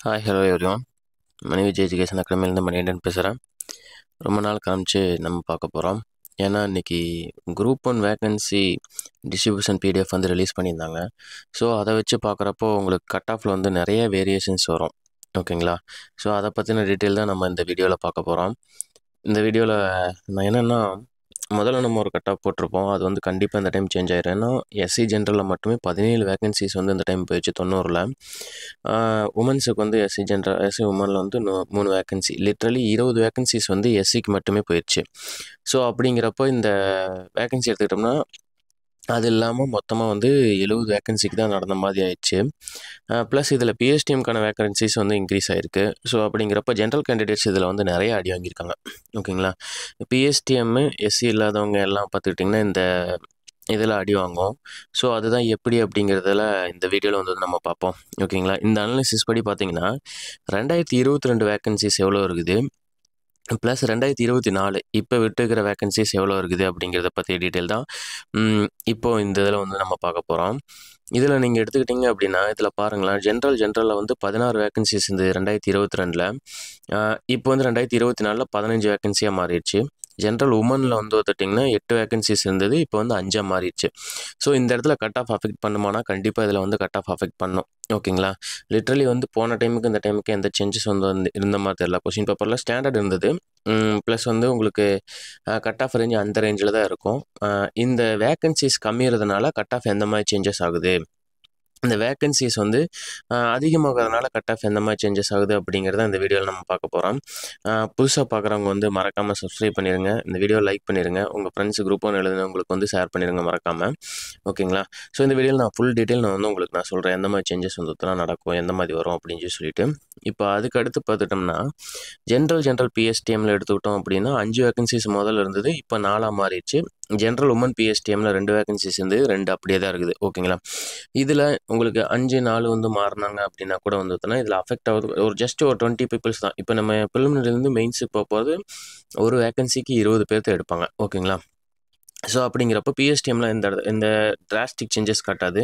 Hi hello everyone. Mani Vijay education அகாடமிலேருந்து மணிகண்டன் பேசுகிறேன். ரொம்ப நாள் காமிச்சு நம்ம பார்க்க போகிறோம். ஏன்னா இன்றைக்கி குரூப் 1 வேக்கன்சி டிஸ்ட்ரிபியூஷன் பிடிஎஃப் வந்து ரிலீஸ் பண்ணியிருந்தாங்க. ஸோ அதை வச்சு பார்க்குறப்போ உங்களுக்கு கட் ஆஃபில் வந்து நிறைய வேரியேஷன்ஸ் வரும். ஓகேங்களா? ஸோ அதை பற்றின டீட்டெயில் தான் நம்ம இந்த வீடியோவில் பார்க்க போகிறோம். இந்த வீடியோவில் நான் என்னென்னா முதல்ல நம்ம ஒரு கட் ஆஃப் போட்டிருப்போம். அது வந்து கண்டிப்பாக இந்த டைம் சேஞ்ச் ஆயிரும். ஏன்னா எஸ்சி ஜென்ரலில் மட்டுமே 17 வேகன்சிஸ் வந்து இந்த டைம் போயிடுச்சு 90ல். உமன்ஸுக்கு வந்து எஸ்சி உமனில் வந்து 3 வேகன்சி, லிட்ரலி 20 வேகன்சிஸ் வந்து எஸ்சிக்கு மட்டுமே போயிடுச்சு. ஸோ அப்படிங்கிறப்போ இந்த வேகன்சி எடுத்துக்கிட்டோம்னா அது இல்லாமல் மொத்தமாக வந்து 70 வேகன்சிக்கு தான் நடந்த மாதிரி ஆயிடுச்சு. ப்ளஸ் இதில் பிஎஸ்டிஎம்க்கான வேகன்சிஸ் வந்து இன்க்ரீஸ் ஆகிருக்கு. ஸோ அப்படிங்கிறப்ப ஜென்ரல் கேண்டிடேட்ஸ் இதில் வந்து நிறைய அடி வாங்கியிருக்காங்க. ஓகேங்களா? பிஎஸ்டிஎம்மு எஸ்சி இல்லாதவங்க எல்லாம் பார்த்துக்கிட்டிங்கன்னா இந்த இதில் அடி வாங்கும். ஸோ அதுதான் எப்படி அப்படிங்கிறதுல இந்த வீடியோவில் வந்து நம்ம பார்ப்போம். ஓகேங்களா? இந்த அனாலிசிஸ் படி பார்த்தீங்கன்னா 2022 வேகன்சிஸ் எவ்வளோ இருக்குது, ப்ளஸ் 2024 இப்போ விட்டுருக்கிற வேகன்சிஸ் எவ்வளோ இருக்குது அப்படிங்கிறத பற்றிய டீட்டெயில் தான் இப்போது இந்த இதில் வந்து நம்ம பார்க்க போகிறோம். இதில் நீங்கள் எடுத்துக்கிட்டிங்க அப்படின்னா இதில் பாருங்களேன், ஜென்ரலில் வந்து 16 வேகன்சிஸ் இருந்தது 2022ல். இப்போ வந்து 2024ல் 15 வேகன்சியாக மாறிடுச்சு. ஜென்ரல் உமனில் வந்து பார்த்துட்டிங்கன்னா 8 வேகன்சிஸ் இருந்தது, இப்போ வந்து 5 மாறிடுச்சு. ஸோ இந்த இடத்துல கட் ஆஃப் அஃபெக்ட் பண்ணுமானா கண்டிப்பாக இதில் வந்து கட் ஆஃப் அஃபெக்ட் பண்ணும். ஓகேங்களா? லிட்ரலி வந்து போன டைமுக்கு இந்த டைமுக்கு எந்த சேஞ்சஸ் வந்து இருந்த மாதிரி தெரியல. கொஸ்டின் பேப்பரில் ஸ்டாண்டர்ட் இருந்தது, ப்ளஸ் வந்து உங்களுக்கு கட் ஆஃப் ரேஞ்ச் அந்த ரேஞ்சில் தான் இருக்கும். இந்த வேக்கன்சிஸ் கம்மிறதுனால கட் ஆஃப் எந்த மாதிரி சேஞ்சஸ் ஆகுது, இந்த வேக்கன்சிஸ் வந்து அதிகமாகிறதுனால கட் ஆஃப் எந்த மாதிரி சேஞ்சஸ் ஆகுது அப்படிங்கிறத இந்த வீடியோவில் நம்ம பார்க்க போகிறோம். புதுசாக பார்க்குறவங்க வந்து மறக்காமல் சப்ஸ்கிரைப் பண்ணிடுங்க, இந்த வீடியோ லைக் பண்ணிடுங்க, உங்கள் ஃப்ரெண்ட்ஸ் குரூப் 1 எழுதுனவங்களுக்கு வந்து ஷேர் பண்ணிடுங்க மறக்காமல். ஓகேங்களா? ஸோ இந்த வீடியோவில் நான் ஃபுல் டீட்டெயில் வந்து உங்களுக்கு நான் சொல்கிறேன், எந்த மாதிரி சேஞ்சஸ் வந்துட்டுனா நடக்கும், எந்த மாதிரி வரும் அப்படின்னு சொல்லிட்டு. இப்போ அதுக்கு அடுத்து பார்த்துட்டோம்னா ஜென்ரல் பிஎஸ்டிஎம்மில் எடுத்துக்கிட்டோம் அப்படின்னா 5 வேகன்சிஸ் முதல்ல இருந்தது, இப்போ 4 மாறிடுச்சு. ஜென்ரல் உமன் பிஎஸ்டிஎம்மில் 2 வேகன்சிஸ் இருந்தது, 2 அப்படியே தான் இருக்குது. ஓகேங்களா? இதில் உங்களுக்கு 5-4 வந்து மாறினாங்க அப்படின்னா கூட வந்துட்டுனா இதில் அஃபெக்ட் ஆகுது ஒரு ஜஸ்ட் ஒரு 20 பீப்புள்ஸ் தான். இப்போ நம்ம ப்ரிலிமினரிலேருந்து மெயின்ஸுக்கு போகும்போது ஒரு வேகன்சிக்கு 20 பேர்த்த எடுப்பாங்க. ஓகேங்களா? ஸோ அப்படிங்கிறப்ப பிஎஸ்டிஎம்மில் இந்த டிராஸ்டிக் சேஞ்சஸ் காட்டாது.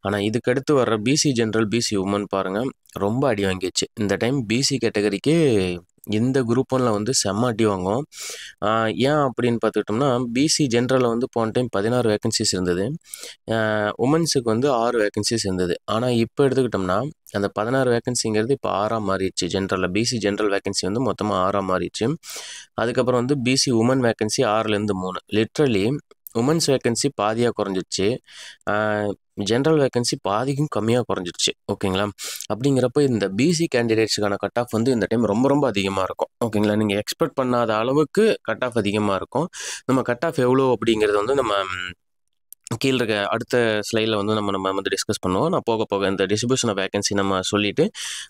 ஆனால் இதுக்கடுத்து வர்ற பிசி ஜென்ரல், பிசி உமன் பாருங்கள் ரொம்ப அடி வாங்கிடுச்சு. இந்த டைம் பிசி கேட்டகரிக்கு இந்த குரூப் 1ல் வந்து செம்ம அடி வாங்கும். ஏன் அப்படின்னு பார்த்துக்கிட்டோம்னா பிசி ஜென்ரலில் வந்து போன டைம் 16 வேகன்சிஸ் இருந்தது, உமன்ஸுக்கு வந்து 6 வேகன்சிஸ் இருந்தது. ஆனால் இப்போ எடுத்துக்கிட்டோம்னா அந்த 16 வேகன்சிங்கிறது இப்போ 6 மாறிடுச்சு. ஜென்ரலில் பிசி ஜென்ரல் வேகன்சி வந்து மொத்தமாக 6 மாறிடுச்சு. அதுக்கப்புறம் வந்து பிசி உமன் வேகன்சி 6லேருந்து 3, லிட்ரலி உமன்ஸ் வேகன்சி பாதியாக குறைஞ்சிடுச்சு, ஜென்ரல் வேகன்சி பாதிக்கும் கம்மியாக குறைஞ்சிடுச்சு. ஓகேங்களா? அப்படிங்கிறப்ப இந்த பிசி கேண்டிடேட்ஸுக்கான கட் ஆஃப் வந்து இந்த டைம் ரொம்ப அதிகமாக இருக்கும். ஓகேங்களா? நீங்கள் எக்ஸ்பெக்ட் பண்ணாத அளவுக்கு கட் ஆஃப் அதிகமாக இருக்கும். நம்ம கட் ஆஃப் எவ்வளோ அப்படிங்கிறது வந்து நம்ம கீழே இருக்க அடுத்த ஸ்லைடில் வந்து நம்ம வந்து டிஸ்கஸ் பண்ணுவோம். நான் போக இந்த டிஸ்ட்ரிபியூஷன் ஆஃப் வேகன்சி நம்ம சொல்லிவிட்டு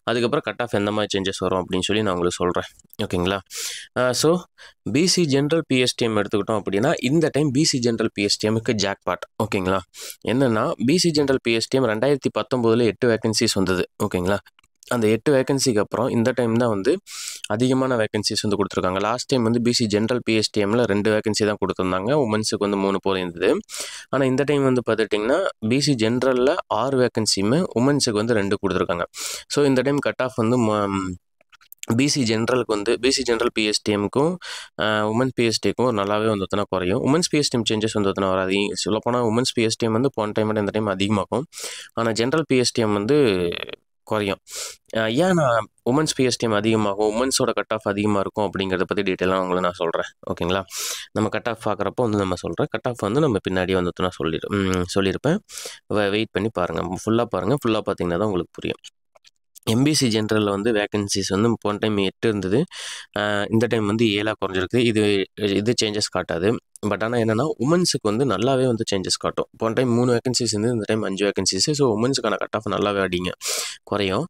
அதுக்கப்புறம் கட் ஆஃப் எந்த மாதிரி சேஞ்சஸ் வரும் அப்படின்னு சொல்லி நான் உங்களுக்கு சொல்கிறேன். ஓகேங்களா? ஸோ பிசி ஜென்ரல் பிஎஸ்டிஎம் எடுத்துக்கிட்டோம் அப்படின்னா இந்த டைம் பிசி ஜென்ரல் பிஎஸ்டிஎம்முக்கு ஜாக்பாட். ஓகேங்களா? என்னென்னா பிசி ஜென்ரல் பிஎஸ்டிஎம் 2019ல் 8 வேகன்சிஸ் வந்தது. ஓகேங்களா? அந்த 8 வேகன்சிக்கு அப்புறம் இந்த டைம் தான் வந்து அதிகமான வேகன்சிஸ் வந்து கொடுத்துருக்காங்க. லாஸ்ட் டைம் வந்து பிசி ஜென்ரல் பிஎஸ்டிஎம்மில் 2 வேகன்சி தான் கொடுத்துருந்தாங்க, உமன்ஸுக்கு வந்து 3 போல இருந்தது. ஆனால் இந்த டைம் வந்து பார்த்துட்டிங்கன்னா பிசி ஜென்ரலில் 6 வேகன்சியுமே, உமன்ஸுக்கு வந்து 2 கொடுத்துருக்காங்க. ஸோ இந்த டைம் கட் ஆஃப் வந்து பிசி ஜென்ரலுக்கு வந்து பிசி ஜென்ரல் பிஎஸ்டிஎம்க்கும் உமன்ஸ் பிஎஸ்டிக்கும் நல்லாவே வந்துட்டுனா குறையும். உமன்ஸ் பிஎஸ்டிஎம் சேஞ்சஸ் வந்துட்டுனா வராது. சொல்லப்போனால் உமன்ஸ் பிஎஸ்டிஎம் வந்து போன டைம் இந்த டைம் அதிகமாகும், ஆனால் ஜென்ரல் பிஎஸ்டிஎம் வந்து குறையும். ஏன் நான் உமன்ஸ் பிஎஸ்டிஎம் அதிகமாகும், உமன்ஸோட கட் ஆஃப் அதிகமாக இருக்கும் அப்படிங்கிறத பற்றி டீட்டெயிலாக உங்களுக்கு நான் சொல்கிறேன். ஓகேங்களா? நம்ம கட் ஆஃப் பார்க்குறப்போ வந்து நம்ம சொல்கிறேன். கட் ஆஃப் வந்து நம்ம பின்னாடியே வந்துட்டு நான் சொல்லியிருப்பேன். வெயிட் பண்ணி பாருங்கள், ஃபுல்லாக பாருங்கள். ஃபுல்லாக பார்த்தீங்கன்னா தான் உங்களுக்கு புரியும். எம்பிசி ஜென்ரலில் வந்து வேகன்சிஸ் வந்து போன டைம் 8 இருந்தது, இந்த டைம் வந்து 7 குறைஞ்சிருக்கு. இது சேஞ்சஸ் காட்டாது. பட் ஆனால் என்னென்னா உமன்ஸுக்கு வந்து நல்லாவே வந்து சேஞ்சஸ் காட்டும். போன டைம் 3 வேகன்சிஸ் இருந்து இந்த டைம் 5 வேகன்சிஸ். ஸோ உமன்ஸுக்கான கட் ஆஃப் நல்லாவே குறையும்.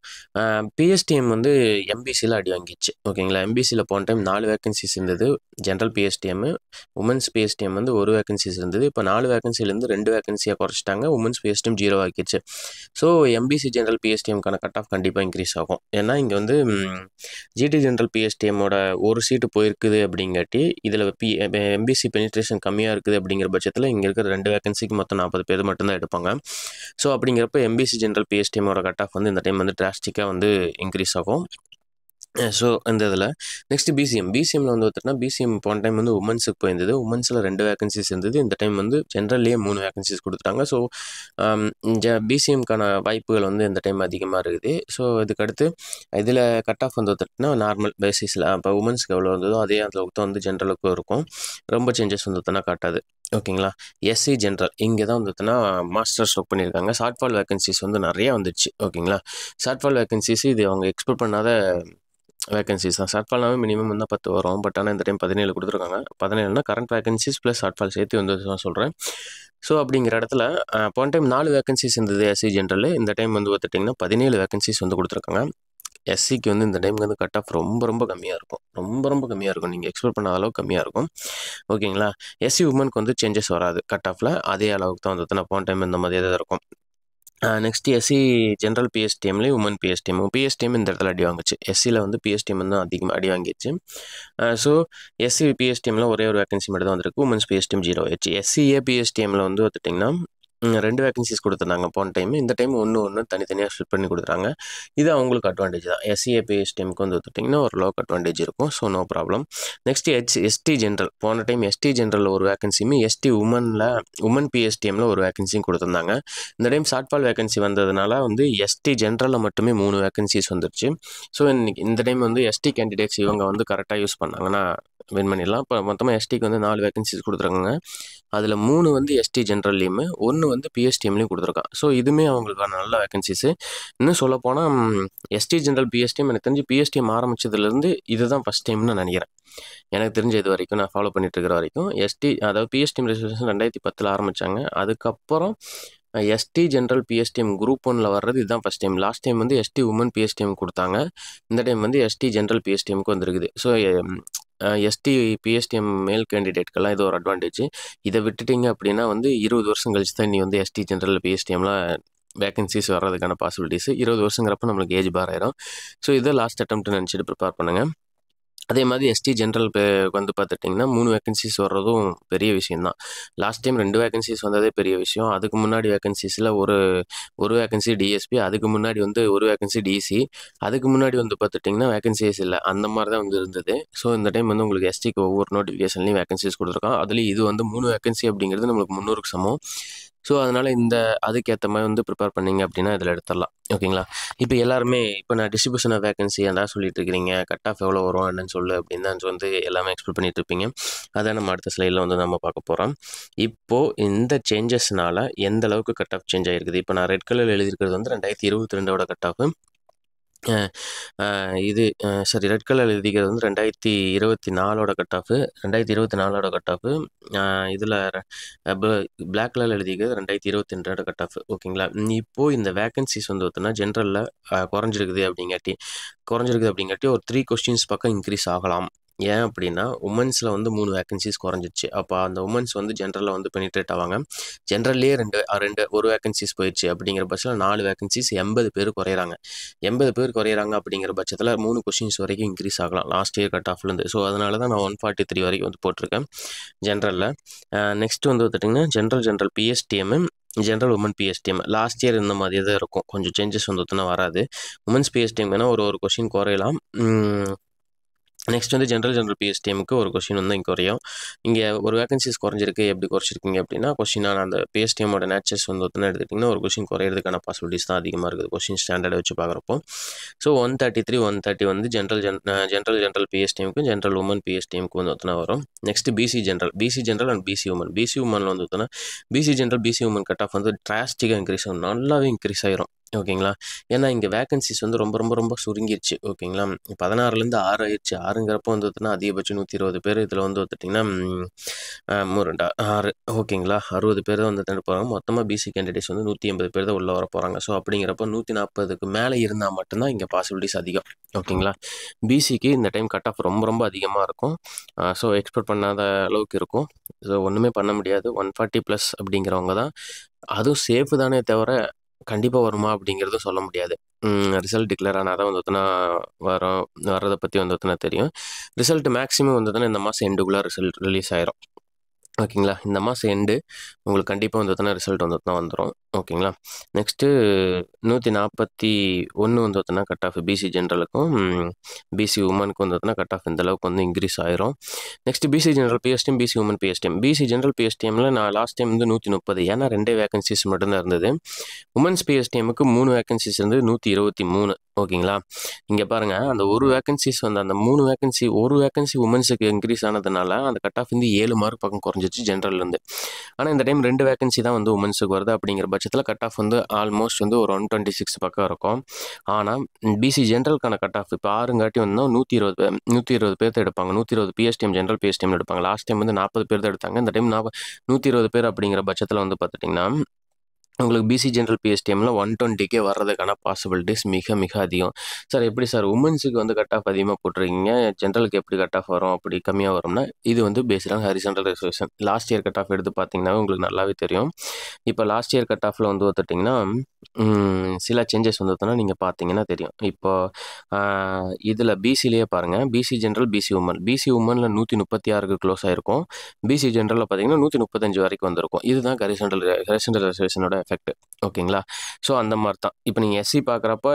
பிஎஸ்டிஎம் வந்து எம்பிசியில் அடி வாங்கிச்சு. ஓகேங்களா? எம்பிசியில் போன டைம் 4 வேகன்சிஸ் இருந்தது ஜென்ரல் பிஎஸ்டிஎம்மு, உமன்ஸ் பிஎஸ்டிஎம் வந்து 1 வேகன்சிஸ் இருந்தது. இப்போ 4 வேகன்சிலேருந்து 2 வேகன்சியாக குறைச்சிட்டாங்க, உமன்ஸ் பிஎஸ்டிஎம் 0 ஆக்கிடுச்சு. ஸோ எம்பிசி ஜென்ரல் பிஎஸ்டிஎம்க்கான கட் ஆஃப் கண்டிப்பாக இன்க்ரீஸ் ஆகும். ஏன்னா இங்கே வந்து ஜிடி ஜென்ரல் பிஎஸ்டிஎம்மோட ஒரு சீட்டு போயிருக்குது அப்படிங்காட்டி இதில் எம்பிசி பெனிட்ரேஷன் கான்சன்ட்ரேஷன் கம்மியாக இருக்குது அப்படிங்கிற பட்சத்தில் இங்கே இருக்கிற 2 வேகன்சிக்கு மொத்தம் 40 பேர் மட்டும்தான் எடுப்பாங்க. ஸோ அப்படிங்கிறப்ப எம்பிசி ஜென்ரல் பிஎஸ்டிஎம்மோட கட் ஆஃப் வந்து இந்த டைம் வந்து டிராஸ்டிக்காக வந்து இன்க்ரீஸ் ஆகும். ஸோ இந்த இதில் நெக்ஸ்ட் பிசிஎம்மில் வந்து பார்த்திங்கன்னா பிசிஎம் போன டைம் வந்து உமன்ஸுக்கு போயிருந்தது. உமன்ஸில் 2 வேகன்சிஸ் இருந்தது. இந்த டைம் வந்து ஜென்ரல்லேயே 3 வேகன்சிஸ் கொடுத்துட்டாங்க. ஸோ பிசிஎம்க்கான வாய்ப்புகள் வந்து இந்த டைம் அதிகமாக இருக்குது. ஸோ இதுக்கடுத்து இதில் கட் ஆஃப் வந்து பார்த்திங்கன்னா நார்மல் பேசிஸில் இப்போ உமன்ஸ்க்கு எவ்வளோ இருந்ததோ அதே அளவுக்கு தான் வந்து ஜென்ரலுக்கும் இருக்கும். ரொம்ப சேஞ்சஸ் வந்து பார்த்திங்கன்னா காட்டாது. ஓகேங்களா. எஸ்சி ஜென்ரல் இங்கே தான் வந்து பார்த்திங்கன்னா மாஸ்டர் ஸ்ட்ரோக் பண்ணியிருக்காங்க. ஷார்ட்ஃபால் வேகன்சிஸ் வந்து நிறையா வந்துடுச்சு. ஓகேங்களா. ஷார்ட்ஃபால் வேகன்சிஸ் இது அவங்க எக்ஸ்பெக்ட் பண்ணாத வேகன்சிஸ் தான். ஷார்ட்ஃபால்னாவே மினிமம் வந்து 10 வரும். பட் ஆனால் இந்த டைம் 17 கொடுத்துருக்காங்க. 17னா கரண்ட் வேகன்சிஸ் ப்ளஸ் ஷார்ட்ஃபால் சேர்த்து வந்து நான் சொல்கிறேன். ஸோ அப்படிங்கிற இடத்துல போன டைம் 4 வேகன்சிஸ் இருந்தது எஸ்சி ஜென்ரல். இந்த டைம் வந்து பார்த்துட்டிங்கன்னா 17 வேகன்சிஸ் வந்து கொடுத்துருக்காங்க. எஸ்சிக்கு வந்து இந்த டைமுக்கு வந்து கட் ஆஃப் ரொம்ப கம்மியாக இருக்கும். ரொம்ப கம்மியாக இருக்கும். நீங்கள் எக்ஸ்பெக்ட் பண்ண அளவுக்கு கம்மியாக இருக்கும். ஓகேங்களா. எஸ்சி உமனுக்கு வந்து சேஞ்சஸ் வராது கட் ஆஃபில். அதே அளவுக்கு தான் வந்து போன டைம் இந்த மாதிரி தான் இருக்கும். நெக்ஸ்ட் எஸ்சி ஜென்ரல் பிஎஸ்டிஎம்லேயும் உமன் பிஎஸ்டிஎம் இந்த இடத்துல அடி வாங்குச்சு. எஸ்சியில் வந்து பிஎஸ்டிஎம் வந்து அதிகமாக அடி வாங்கிடுச்சு. ஸோ எஸ்சி பிஎஸ்டிஎம்மில் ஒரே ஒரு வேகன்சி மட்டும் தான் வந்திருக்கு. உமன்ஸ் பிஎஸ்டிஎம் 0 ஆயிடுச்சு. எஸ்சிஏ பிஎஸ்டிஎம்மில் வந்து பார்த்துட்டிங்கன்னா 2 வேகன்சிஸ் கொடுத்துருந்தாங்க போன டைம். இந்த டைம் ஒன்று தனித்தனியாக ஸ்பிளிட் பண்ணி கொடுத்துறாங்க. இது அவங்களுக்கு அட்வான்டேஜ் தான். எஸ்சிஏ பிஎஸ்டிஎம்க்கு வந்து பார்த்துட்டிங்கன்னா ஒரு லோக்கு அட்வான்டேஜ் இருக்கும். So no problem. Next ST general போன டைம் எஸ்டி ஜென்ரலில் ஒரு வேகன்சியுமே எஸ்டி உமன் பிஎஸ்டிஎம்மில் ஒரு வேகன்சியும் கொடுத்துருந்தாங்க. இந்த டைம் ஷார்ட்ஃபால் வேகன்சி வந்ததுனால வந்து எஸ்டி ஜென்ரலில் மட்டுமே 3 வேகன்சிஸ் வந்துருச்சு. ஸோ இந்த டைம் வந்து எஸ்டி கேண்டிடேட்ஸ் இவங்க வந்து கரெக்டாக யூஸ் பண்ணாங்கன்னா வின் பண்ணிடலாம். இப்போ மொத்தமாக எஸ்டிக்கு வந்து 4 வேகன்சிஸ் கொடுத்துருக்காங்க. அதில் 3 வந்து எஸ்டி ஜென்ரல்லையுமே 1 வந்து பிஎஸ்டிஎம்லேயும் கொடுத்துருக்கான். ஸோ இதுவுமே அவங்களுக்கான நல்ல வேகன்சிஸு. இன்னும் சொல்லப்போனால் எஸ்டி ஜென்ரல் பிஎஸ்டிஎம் எனக்கு தெரிஞ்சு பிஎஸ்டிஎம் ஆரம்பித்ததுலேருந்து இதுதான் ஃபஸ்ட் டைம்னு நான் நினைக்கிறேன். எனக்கு தெரிஞ்ச இது வரைக்கும் நான் ஃபாலோ பண்ணிட்டு இருக்கிற வரைக்கும் அதாவது பிஎஸ்டிஎம் ரெசல்யூஷன் 2010 ஆரம்பித்தாங்க. அதுக்கப்புறம் எஸ்டி ஜென்ரல் பிஎஸ்டிஎம் குரூப் 1ல் வர்றது இதுதான் ஃபஸ்ட் டைம். லாஸ்ட் டைம் வந்து எஸ்டி உமன் பிஎஸ்டிஎம் கொடுத்தாங்க. இந்த டைம் வந்து எஸ்டி ஜென்ரல் பிஎஸ்டிஎம்க்கு வந்துருக்குது. ஸோ எஸ்டி பிஎஸ்டிஎம் மேல் கேண்டிடேட்கெல்லாம் இது ஒரு அட்வான்டேஜ். இதை விட்டுட்டிங்க அப்படின்னா வந்து 20 வருஷம் கழிச்சு தான் நீ வந்து எஸ்டி ஜென்ரல் பிஎஸ்டிஎம்லாம் வேகன்சிஸ் வர்றதுக்கான பாசிபிலிட்டிஸ். 20 வருஷங்கிறப்ப நம்மளுக்கு ஏஜ் பார் ஆயிரும். ஸோ இதை லாஸ்ட் அட்டெம்ப்ட் நினச்சிட்டு ப்ரிப்பேர் பண்ணுங்கள். அதே மாதிரி எஸ்டி ஜென்ரல் வந்து பார்த்துட்டிங்கன்னா 3 வேகன்சிஸ் வர்றதும் பெரிய விஷயந்தான். லாஸ்ட் டைம் 2 வேகன்சிஸ் வந்ததே பெரிய விஷயம். அதுக்கு முன்னாடி வேகன்சிஸில் ஒரு வேகன்சி டிஎஸ்பி, அதுக்கு முன்னாடி வந்து ஒரு வேகன்சி டிசி, அதுக்கு முன்னாடி வந்து பார்த்துட்டிங்கன்னா வேகன்சிஸ் இல்லை. அந்த மாதிரி தான் வந்து இருந்தது. ஸோ இந்த டைம் வந்து உங்களுக்கு எஸ்டிக்கு ஒவ்வொரு நோட்டிஃபிகேஷன்லையும் வேகன்சிஸ் கொடுத்துருக்கான். அதுலேயும் இது வந்து 3 வேகன்சி அப்படிங்கிறது நம்மளுக்கு 300க்கு சமம். ஸோ அதனால் அதுக்கேற்ற மாதிரி வந்து ப்ரிப்பேர் பண்ணிங்க அப்படின்னா இதில் எடுத்துடலாம். ஓகேங்களா. இப்போ எல்லாருமே இப்போ நான் டிஸ்ட்ரிபியூஷன் ஆஃப் வேகன்சி எல்லாம் சொல்லிட்டு இருக்கிறீங்க, கட் ஆஃப் எவ்வளோ வரும் என்னன்னு சொல்லு அப்படின்னு தான் வந்து எல்லாமே எக்ஸ்பெக்ட் பண்ணிட்டு இருப்பீங்க. அதை நம்ம அடுத்த ஸ்லைடில் வந்து நம்ம பார்க்க போகிறோம். இப்போது இந்த சேஞ்சஸ்னால எந்த அளவுக்கு கட் ஆஃப் சேஞ்ச் ஆகிருக்குது. இப்போ நான் ரெட் கலர் எழுதியிருக்கிறது வந்து 2022ஓட கட் ஆஃப். ரெட் கலர் எழுதிக்கிறது வந்து 2024ஓட கட் ஆஃப். 2024ஓட கட் ஆஃப். இதில் பிளாக் கலர் எழுதிக்கிறது 2022ஓட கட் ஆஃப். ஓகேங்களா. இப்போது இந்த வேகன்சிஸ் வந்து பார்த்தோன்னா ஜென்ரலில் குறைஞ்சிருக்குது அப்படிங்காட்டி ஒரு 3 கொஸ்டின்ஸ் பக்கம் இன்க்ரீஸ் ஆகலாம். ஏன் அப்படின்னா உமன்ஸில் வந்து 3 வேகன்சிஸ் குறைஞ்சிச்சு. அப்போ அந்த உமன்ஸ் வந்து ஜென்ரலில் வந்து பெனிட்ரேட் ஆவாங்க. ஜென்ரல்லே ஒரு வேகன்சிஸ் போயிடுச்சு அப்படிங்கிற பட்சத்தில் 4 வேகன்சிஸ் 80 பேர் குறையிறாங்க. 80 பேர் குறையிறாங்க அப்படிங்கிற பட்சத்தில் 3 கொஸ்டின்ஸ் வரைக்கும் இன்க்ரீஸ் ஆகலாம் லாஸ்ட் இயர் கட் ஆஃப்லேருந்து. ஸோ அதனால தான் நான் 143 வரைக்கும் வந்து போட்டிருக்கேன் ஜென்ரலில். நெக்ஸ்ட் வந்து பார்த்துட்டிங்கன்னா general PSTM, general woman PSTM last year இந்த மாதிரியே தான் இருக்கும். கொஞ்சம் சேஞ்சஸ் வந்து வராது. உமன்ஸ் பிஎஸ்டிஎம் வேணால் ஒரு கொஸ்டின் குறையலாம். நெக்ஸ்ட் வந்து ஜென்ரல் பிஎஸ்டிஎம்க்கு ஒரு கொஸ்டின் வந்து இங்கே குறையும். இங்கே ஒரு வேகன்சிஸ் குறைஞ்சிருக்கு. எப்படி குறைச்சிருக்கீங்க அப்படின்னா கொஸ்டினான அந்த பிஎஸ்டிஎம்மோட நேச்சர்ஸ் வந்து எடுத்துக்கிட்டிங்கன்னா ஒரு கொஸ்டின் குறையிறதுக்கான பாசிபிலிட்டிஸ் தான் அதிகமாக இருக்குது கொஸ்டின் ஸ்டாண்டர்டை வச்சு பார்க்குறப்போ. ஸோ 133, 130 வந்து ஜென்ரல் பிஎஸ்டிஎம்க்கு, ஜென்ரல் உமன் பிஎஸ்டிஎம்க்கு வந்து வரும். Next BC general and BC உமனில் வந்து BC general BC women cut off வந்து டிராஸ்டிக்காக இன்க்ரீஸ் ஆகும். நல்லாவே இன்க்ரீஸ் ஆயிரும். ஓகேங்களா. ஏன்னா இங்கே வேகன்சிஸ் வந்து ரொம்ப சுருங்கிடுச்சு. ஓகேங்களா. 16லேருந்து 6 ஆயிடுச்சு. 6ங்கிறப்போ வந்து அதிகபட்சம் 120 பேர். இதில் வந்து பார்த்திங்கன்னா 6 ஓகேங்களா 60 பேர் தான் வந்து போகிறாங்க. மொத்தமாக பிசி கேண்டிடேட்ஸ் வந்து 180 பேர் தான் உள்ளே வர போகிறாங்க. ஸோ அப்படிங்கிறப்போ 140க்கு மேலே இருந்தால் மட்டும்தான் இங்கே பாசிபிலிட்டிஸ் அதிகம். ஓகேங்களா. பிசிக்கு இந்த டைம் கட் ஆஃப் ரொம்ப அதிகமாக இருக்கும். ஸோ எக்ஸ்பெக்ட் பண்ணாத அளவுக்கு இருக்கும். ஸோ ஒன்றுமே பண்ண முடியாது. 140+ அப்படிங்கிறவங்க தான். அதுவும் சேஃபு தானே தவிர கண்டிப்பாக வருமா அப்படிங்கிறதும் சொல்ல முடியாது. ரிசல்ட் டிக்ளேர் ஆனால் தான் வந்து வர்றதை பற்றி வந்து தெரியும். ரிசல்ட் மேக்ஸிமம் வந்து இந்த மாதம் எண்டுக்குள்ளே ரிசல்ட் ரிலீஸ் ஆயிரும். ஓகேங்களா. இந்த மாதம் எண்டு உங்களுக்கு கண்டிப்பாக வந்து பார்த்தீங்கன்னா ரிசல்ட் வந்து பார்த்தீங்கன்னா வந்துரும். ஓகேங்களா. நெக்ஸ்ட்டு 141 வந்து பார்த்தீங்கன்னா கட் ஆஃப் பிசி ஜென்ரலுக்கும், பிசி உமனுக்கும் வந்து பார்த்தீங்கன்னா கட் ஆஃப் இந்த அளவுக்கு வந்து இன்க்ரீஸ் ஆயிரும். Next BC general PSTM, BC woman PSTM. BC general பிஎஸ்டிஎம்ல நான் லாஸ்ட் டைம் வந்து 130, ஏன்னா 2 வேகன்சிஸ் மட்டும் தான் இருந்தது. உமன்ஸ் பிஎஸ்டிஎம்முக்கு 3 வேகன்சிஸ் இருந்து 123. ஓகேங்களா. இங்கே பாருங்க, அந்த ஒரு வேகன்சிஸ் வந்து அந்த 3 வேகன்சி, ஒரு வேகன்சி உமன்ஸுக்கு இன்க்ரீஸ் ஆனதுனால அந்த கட் ஆஃப் வந்து 7 மார்க் பக்கம் குறைஞ்சிச்சு ஜென்ரல்லேருந்து. ஆனால் இந்த டைம் 2 வேகன்சி தான் வந்து உமன்ஸுக்கு வருது. அப்படிங்கிற பட்சத்தில் கட் ஆஃப் வந்து ஆல்மோஸ்ட் வந்து ஒரு 126 பக்கம் இருக்கும். ஆனால் பிசி ஜென்ரலுக்கான கட் ஆஃப் இப்போ 6 வந்து 120 பேர் எடுப்பாங்க. 120 பிஎஸ்டிஎம் ஜென்ரல் பிஎஸ்டிஎம் எடுப்பாங்க. லாஸ்ட் டைம் வந்து 40 பேர் தான் எடுத்தாங்க. இந்த டைம் 120 பேர் அப்படிங்கிற பட்சத்தில் வந்து பார்த்துட்டிங்கன்னா உங்களுக்கு பிசி ஜென்ரல் பிஎஸ்டிஎம்ல 120 வர்றதுக்கான பாசிபிலிட்டிஸ் மிக மிக அதிகம். சார் எப்படி சார் உமன்ஸுக்கு வந்து கட் ஆஃப் அதிகமாக போட்டிருக்கீங்க, ஜென்ரலுக்கு எப்படி கட் ஆஃப் வரும், அப்படி கம்மியாக வரும்னா இது வந்து பேஸ்டாக horizontal reservation. Last year cut off எடுத்து பார்த்தீங்கன்னா உங்களுக்கு நல்லாவே தெரியும். இப்போ லாஸ்ட் இயர் கட் ஆஃபில் வந்து பார்த்துட்டிங்கன்னா சில சேஞ்சஸ் வந்து பார்த்தோன்னா நீங்கள் பார்த்தீங்கன்னா தெரியும். இப்போ இதில் பிசிலேயே பாருங்கள், BC general, BC women. BC உமனில் 136க்கு க்ளோஸ் ஆகிருக்கும். பிசி ஜென்ரலில் பார்த்தீங்கன்னா 135 வரைக்கும் வந்திருக்கும். இதுதான் ஹரிசாண்டல் ரிசர்வேஷனோட எஃபெக்ட். ஓகேங்களா. ஸோ அந்த மாதிரி தான் இப்போ நீங்கள் எஸ்சி பார்க்குறப்ப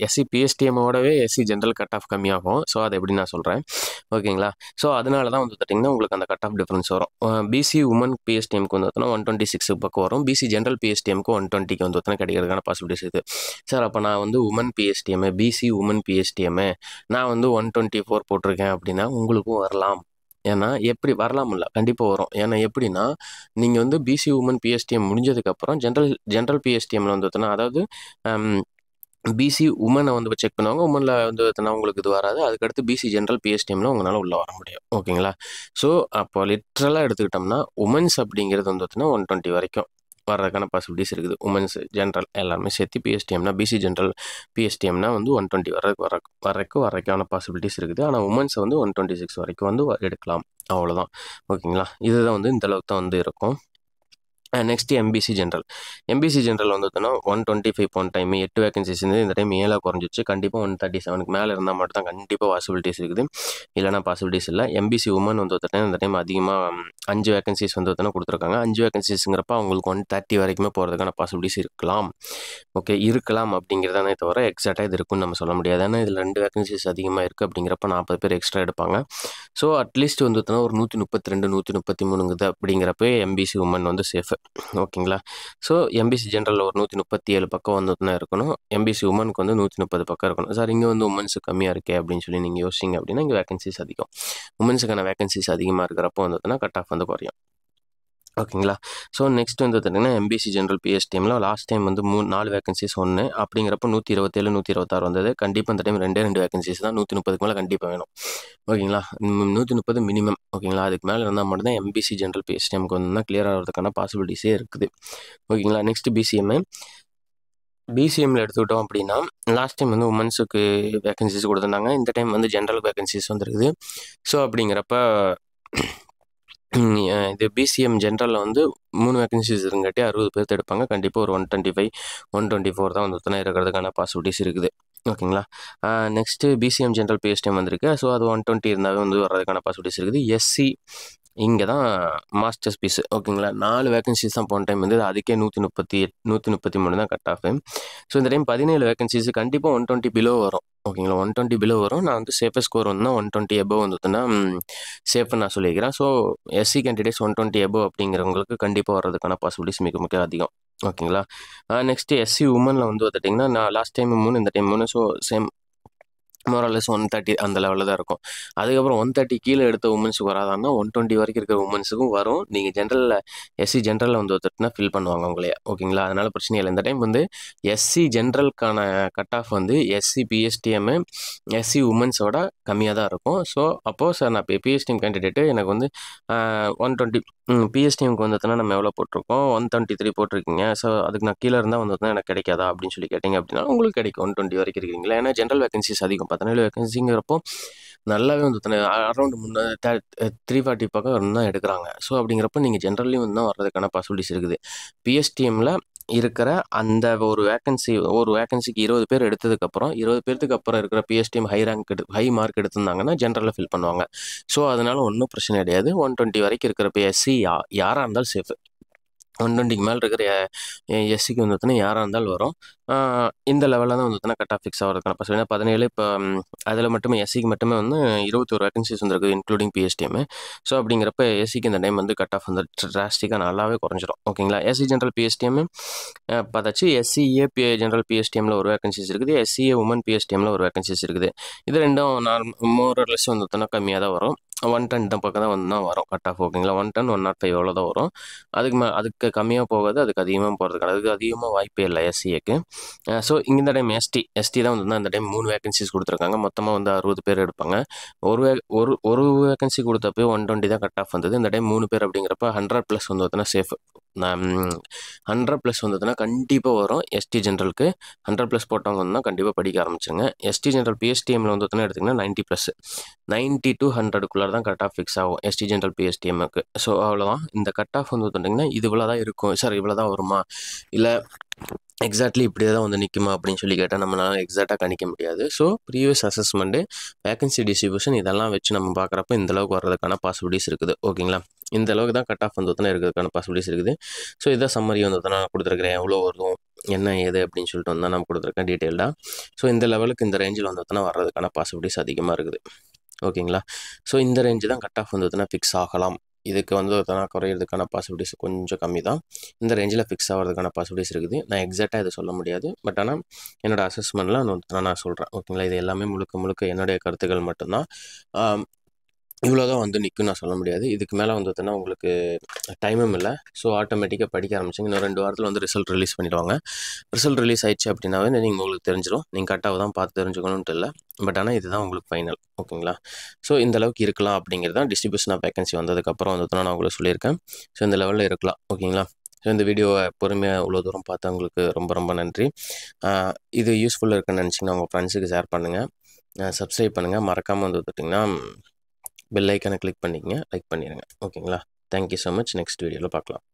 எஸ்சி பிஎஸ்டிஎம்மோடவே எஸ்சி ஜென்ரல் கட் ஆஃப் கம்மியாகும். ஸோ அதை எப்படி நான் சொல்கிறேன். ஓகேங்களா. ஸோ அதனால தான் வந்து பார்த்தீங்கன்னா உங்களுக்கு அந்த கட் ஆஃப் டிஃப்ரென்ஸ் வரும். பிசி உமன் பிஎஸ்டிஎம்க்கு வந்து பார்த்தோன்னா 126 பக்கம் வரும். பிசி ஜென்ரல் பிஎஸ்டிஎம்க்கு 120க்கு வந்து பார்த்தோன்னா கிடைக்கிறதுக்கான பாசிபிலிட்டிஸ் இருக்குது. சார் அப்போ நான் வந்து woman PSTM, BC woman PSTM நான் வந்து 124 போட்டிருக்கேன் அப்படின்னா உங்களுக்கும் வரலாம். ஏன்னா எப்படி வரலாம் இல்லை, கண்டிப்பாக வரும். ஏன்னா எப்படின்னா நீங்கள் வந்து பிசி உமன் பிஎஸ்டிஎம் முடிஞ்சதுக்கப்புறம் ஜென்ரல் பிஎஸ்டிஎம்மில் வந்து பார்த்தோன்னா, அதாவது பிசி உமனை வந்து செக் பண்ணுவாங்க. உமனில் வந்து பார்த்தோன்னா உங்களுக்கு இது வராது. அதுக்கடுத்து பிசி ஜென்ரல் பிஎஸ்டிஎம்மில் உங்களால் உள்ளே வர முடியும். ஓகேங்களா. ஸோ அப்போ லிட்ரலாக எடுத்துக்கிட்டோம்னா உமன்ஸ் அப்படிங்கிறது வந்து பார்த்தோன்னா 120 வரைக்கும் வர்றதுக்கான பாசிபிலிட்டிஸ் இருக்குது. உமன்ஸ் ஜென்ரல் எல்லாருமே சேர்த்து பிஎஸ்டிஎம்னா, பிசி ஜென்ரல் பிஎஸ்டிஎம்னா வந்து 120 வரைக்கான பாசிபிலிட்டிஸ் இருக்குது. ஆனால் உமன்ஸை வந்து 126 வரைக்கும் வந்து எடுக்கலாம். அவ்வளோதான். ஓகேங்களா. இதுதான் வந்து இந்த அளவுக்கு தான் வந்து இருக்கும். Next MBC general. MBC general வந்து பார்த்தோன்னா 125 போன டைம் 8 வேகன்சிஸ் இருந்து இந்த டைம் 7 குறைஞ்சிச்சு. கண்டிப்பாக 137க்கு மேலே இருந்தால் மட்டும் தான் கண்டிப்பாக பாசிபிலிட்டிஸ் இருக்குது. இல்லைனா பாசிபிலிட்டிஸ் இல்லை. எம்பிசி உமன் வந்து பார்த்தீங்கன்னா இந்த டைம் அதிகமாக 5 வேகன்சிஸ் வந்து பார்த்தோன்னா கொடுத்துருக்காங்க. 5 வேகன்சிஸுங்கிறப்ப அவங்களுக்கு 130 வரைக்குமே போகிறதுக்கான பாசிபிலிட்டிஸ் இருக்கலாம். ஓகே, இருக்கலாம் அப்படிங்கிறதானே தவிர எக்ஸாக்டாக இது இருக்குன்னு நம்ம சொல்ல முடியாது. ஏன்னா இதில் 2 வேகன்சிஸ் அதிகமாக இருக்குது. அப்படிங்கிறப்ப 40 பேர் எக்ஸ்ட்ரா எடுப்பாங்க. ஸோ அட்லீஸ்ட் வந்து பார்த்தோன்னா ஒரு 132 133 அப்படிங்கிறப்ப எம்பிசி உமன் வந்து சேஃபு. ஓகேங்களா. ஸோ எம்பிசி ஜென்ரலில் ஒரு 137 பக்கம் வந்து இருக்கணும். எம்பிசி உமனுக்கு வந்து 130 பக்கம் இருக்கணும். சார் இங்கே வந்து உமன்ஸு கம்மியாக இருக்கே அப்படின்னு சொல்லி நீங்கள் யோசிச்சிங்க அப்படின்னா இங்கே வேகன்சிஸ் அதிகம். உமன்ஸுக்கான வேகன்சிஸ் அதிகமாக இருக்கிறப்போ வந்து கட் ஆஃப் வந்து குறையும். ஓகேங்களா. ஸோ நெக்ஸ்ட் வந்து பார்த்தீங்கன்னா எம்பிசி ஜென்ரல் பிஎஸ்டிஎம்மில் லாஸ்ட் டைம் வந்து 4 வேகன்சிஸ் அப்படிங்கிறப்போ 127 126 வந்தது. கண்டிப்பாக இந்த டைம் 2 வேகன்சிஸ் தான். 130க்கு மேலே கண்டிப்பாக வேணும். ஓகேங்களா. 130 மினிமம். ஓகேங்களா. அதுக்கு மேலே இருந்தால் மட்டும்தான் எம்பிசி ஜென்ரல் பிஎஸ்டிஎம்க்கு வந்து கிளியர் ஆகிறதுக்கான பாசிபிலிட்டிஸே இருக்குது. ஓகேங்களா. நெக்ஸ்ட் பிசிஎம்மில் எடுத்துக்கிட்டோம் அப்படின்னா லாஸ்ட் டைம் வந்து உமன்ஸுக்கு வேகன்சிஸ் கொடுத்துருந்தாங்க. இந்த டைம் வந்து ஜென்ரல் வேகன்சிஸ் வந்துருக்குது. ஸோ அப்படிங்கிறப்ப இது பிசிஎம் ஜென்ரலில் வந்து 3 வேகன்சிஸ் இருங்காட்டி 60 பேர் எடுப்பாங்க. கண்டிப்பாக ஒரு 125 124 தான் வந்து இருக்கிறதுக்கான பாசிபிலிட்டிஸ் இருக்குது. ஓகேங்களா. நெக்ஸ்ட்டு பிசிஎம் ஜென்ரல் பிஎஸ்டிஎம் வந்திருக்கு. ஸோ அது 120 இருந்தாவே வந்து வர்றதுக்கான பாசிபிலிட்டிஸ் இருக்குது. எஸ்சி இங்கே தான் மாஸ்டர்ஸ் பீஸு. ஓகேங்களா. 4 வேகன்சிஸ் தான் போன டைம் வந்து அதுக்கே 133 தான் கட் ஆஃபு. ஸோ இந்த டைம் 17 வேகன்சிஸ் கண்டிப்பாக 120 பிலோ வரும். ஓகேங்களா. 120 பிலோ வரும். நான் வந்து சேஃபஸ்ட் ஸ்கோர் வந்து 120 எபோவ் வந்துட்டுன்னா சேஃப்னு நான் சொல்லிக்கிறேன். ஸோ எஸ்சி கேண்டிடேட்ஸ் 120 எபோவ் அப்படிங்கிறவங்களுக்கு கண்டிப்பாக வர்றதுக்கான பாசிபிலிட்டிஸ் மிக மிக அதிகம். ஓகேங்களா. நெக்ஸ்ட்டு எஸ்சி உமனில் வந்து பார்த்துட்டிங்கன்னா நான் லாஸ்ட் டைம் 3 இந்த டைம் 3. ஸோ சேம் மோரலஸ் 130 அந்த லெவலில் தான் இருக்கும். அதுக்கப்புறம் 130 கீழே எடுத்த உமன்ஸுக்கு வராதான்னா 120 வரைக்கும் இருக்கிற உமன்ஸுக்கும் வரும். நீங்கள் ஜென்ரலில் எஸ்சி ஜென்ரலில் வந்து ஒருத்தட்டுனா ஃபில் பண்ணுவாங்க உங்களையே. ஓகேங்களா. அதனால் பிரச்சனை இல்லை. இந்த டைம் வந்து எஸ்சி ஜென்ரலுக்கான கட் ஆஃப் வந்து எஸ்சி பிஎஸ்டிஎம்மு எஸ்சி உமன்ஸோட கம்மியாக தான் இருக்கும். ஸோ அப்போது சார் நான் இப்போ பிஎஸ்டிஎம் கேண்டிடேட்டு எனக்கு வந்து 120 பிஎஸ்டிஎம்க்கு வந்துட்டுனா நம்ம எவ்வளோ போட்டிருக்கோம் 123 போட்டிருக்கீங்க. ஸோ அதுக்கு நான் கீழே இருந்தால் வந்துட்டுனா எனக்கு கிடைக்காதா அப்படின்னு சொல்லி கேட்டிங்க அப்படின்னா உங்களுக்கு கிடைக்கும். 120 வரைக்கும் இருக்கிறீங்களா. ஏன்னா ஜென்ரல் வேகன்சிஸ் அதிகம் 17 வேகன்சிங்கிறப்போ நல்லாவே வந்து அரௌண்ட் 340 பக்கம் தான் எடுக்கிறாங்க. ஸோ அப்படிங்கிறப்ப நீங்கள் ஜென்ரல்லையும் வந்து தான் வர்றதுக்கான பாசிபிலிட்டிஸ் இருக்குது. பிஎஸ்டிஎம்மில் இருக்கிற அந்த ஒரு வேக்கன்சிக்கு 20 பேர் எடுத்ததுக்கப்புறம் 20 பேர்த்துக்கு அப்புறம் இருக்கிற பிஎஸ்டிஎம் ஹை மார்க் எடுத்திருந்தாங்கன்னா ஜென்ரலில் ஃபில் பண்ணுவாங்க. ஸோ அதனால ஒன்றும் பிரச்சனை கிடையாது. 120 வரைக்கும் இருக்கிற எஸ்சி யாராக இருந்தாலும் சேஃபு. 120க்கு மேலே இருக்கிற எஸ்சிக்கு வந்து பார்த்தீங்கன்னா யாராக இருந்தாலும் வரும். இந்த லெவலில் தான் வந்து பார்த்தீங்கன்னா கட் ஆஃப் ஃபிக்ஸ் ஆகிறதுக்கான பர்சன்ட் 17. இப்போ அதில் மட்டுமே எஸ்சிக்கு மட்டுமே வந்து 21 வேகன்சிஸ் வந்துருக்கு இன்க்ளூடிங் பிஎஸ்டிஎம். ஸோ அப்படிங்கிறப்ப எஸ்சிக்கு இந்த டைம் வந்து கட் ஆஃப் வந்து டிராஸ்டிக்காக நல்லாவே குறைஞ்சிரும். ஓகேங்களா? எஸ்சி ஜென்ரல் பிஎஸ்டிஎம் பார்த்தாச்சு. எஸ்சிஏ ஜென்ரல் பிஎஸ்டிஎம்மில் ஒரு வேகன்சிஸ் இருக்குது. எஸ்சிஏ உமன் பிஎஸ்டிஎம்மில் ஒரு வேகன்சிஸ் இருக்குது. இது ரெண்டும் மோரலெஸ் வந்து பார்த்தீங்கன்னா கம்மியாக தான் வரும். 110 இந்த பக்கம் தான் வரும் கட் ஆஃப். ஓகேங்களா? 110 105 அவ்வளோ தான் வரும். அதுக்கு கம்மியாக போகாது, அதுக்கு அதிகமாக போகிறதுக்கு அதுக்கு அதிகமாக வாய்ப்பே இல்லை எஸ்சிஏக்கு. ஸோ இந்த டைம் எஸ்டி தான் வந்து இந்த டைம் 3 வேகன்சிஸ் கொடுத்துருக்காங்க. மொத்தமாக வந்து 60 பேர் எடுப்பாங்க. ஒரு வேகன்சி கொடுத்தப்போ 120 தான் கட் ஆஃப் வந்தது. இந்த டைம் 3 பேர் அப்படிங்கிறப்ப 100+ வந்து பார்த்தீங்கன்னா சேஃப். 100+ வந்ததுன்னா கண்டிப்பாக வரும். எஸ்டி ஜென்ரலுக்கு 100+ போட்டவங்க வந்து கண்டிப்பாக படிக்க ஆரம்பிச்சுங்க. எஸ்டி ஜென்ரல் பிஎஸ்டிஎம்மில் வந்து பார்த்தீங்கன்னா எடுத்திங்கன்னா 90+, 90 to 100க்குள்ளே தான் கட் ஆஃப் ஃபிக்ஸ் ஆகும் எஸ்டி ஜென்ரல் பிஎஸ்டிஎம்முக்கு. ஸோ அவ்வளோதான். இந்த கட் ஆஃப் வந்து பார்த்தீங்கன்னா இது இவ்வளோ தான் இருக்கும் சார், இவ்வளோ தான் வருமா, இல்லை எக்ஸாக்ட்லி இப்படியே தான் வந்து நிற்குமா அப்படின்னு சொல்லி கேட்டால் நம்மளால எக்ஸாக்டாக கணிக்க முடியாது. So previous assessment, vacancy distribution இதெல்லாம் வச்சு நம்ம பார்க்குறப்ப இந்தளவுக்கு வர்றதுக்கான பாசிபிலிட்டிஸ் இருக்குது. ஓகேங்களா? இந்த அளவுக்கு தான் கட் ஆஃப் வந்து இருக்கிறதுக்கான பாசிபிலிட்டிஸ் இருக்குது. ஸோ இதான் சம்மரி வந்து நான் கொடுத்துருக்கிறேன். எவ்வளோ வரும் என்ன ஏது அப்படின்னு சொல்லிட்டு வந்து நான் கொடுத்துருக்கேன் டீட்டெயில்டாக. ஸோ இந்த லெவலுக்கு இந்த ரேஞ்சில் வந்து வர்றதுக்கான பாசிபிலிட்டிஸ் அதிகமாக இருக்குது. ஓகேங்களா? ஸோ இந்த ரேஞ்சு தான் கட் ஆஃப் வந்து ஃபிக்ஸ் ஆகலாம். இதுக்கு வந்து குறையிறதுக்கான பாசிபிலிட்டிஸ் கொஞ்சம் கம்மி தான். இந்த ரேஞ்சில் ஃபிக்ஸ் ஆகிறதுக்கான பாசிபிலிட்டிஸ் இருக்குது. நான் எக்ஸாக்டாக இதை சொல்ல முடியாது. பட் ஆனால் என்னோடய அசஸ்மெண்ட்டில் நான் சொல்கிறேன். ஓகேங்களா? இது எல்லாமே முழுக்க என்னுடைய கருத்துக்கள் மட்டும்தான். இவ்வளோ தான் வந்து நிற்கும் நான் சொல்ல முடியாது. இதுக்கு மேலே வந்து உங்களுக்கு டைமும் இல்லை. ஸோ ஆட்டோமேட்டிக்காக படிக்க ஆரம்பிச்சிங்க. இன்னும் 2 வாரத்தில் வந்து ரிசல்ட் ரிலீஸ் பண்ணிடுவாங்க. ரிசல்ட் ரிலீஸ் ஆயிடுச்சு அப்படின்னாவே நீங்கள் உங்களுக்கு தெரிஞ்சிடும். நீங்கள் கரெக்டாக தான் பார்த்து தெரிஞ்சுக்கணுன்ட்டு இல்லை. பட் ஆனால் இதுதான் உங்களுக்கு ஃபைனல். ஓகேங்களா? ஸோ இந்த அளவுக்கு இருக்கலாம் அப்படிங்கிறது தான் டிஸ்ட்ரிபியூஷன் ஆஃப் வேகன்சி வந்ததுக்கப்புறம் வந்து நான் உங்களுக்கு சொல்லியிருக்கேன். ஸோ இந்த லெவலில் இருக்கலாம். ஓகேங்களா? ஸோ இந்த வீடியோவை பொறுமையாக இவ்வளோ தூரம் பார்த்தவங்களுக்கு ரொம்ப நன்றி. இது யூஸ்ஃபுல்லாக இருக்குன்னு நினச்சிங்கன்னா உங்கள் ஃப்ரெண்ட்ஸுக்கு ஷேர் பண்ணுங்கள். சப்ஸ்கிரைப் பண்ணுங்கள். மறக்காமல் வந்து பார்த்திங்கன்னா பெல் ஐக்கானை கிளிக் பண்ணிக்கங்க, லைக் பண்ணிடுங்க. ஓகேங்களா? Thank you so much. நெக்ஸ்ட் வீடியோவில் பார்க்கலாம்.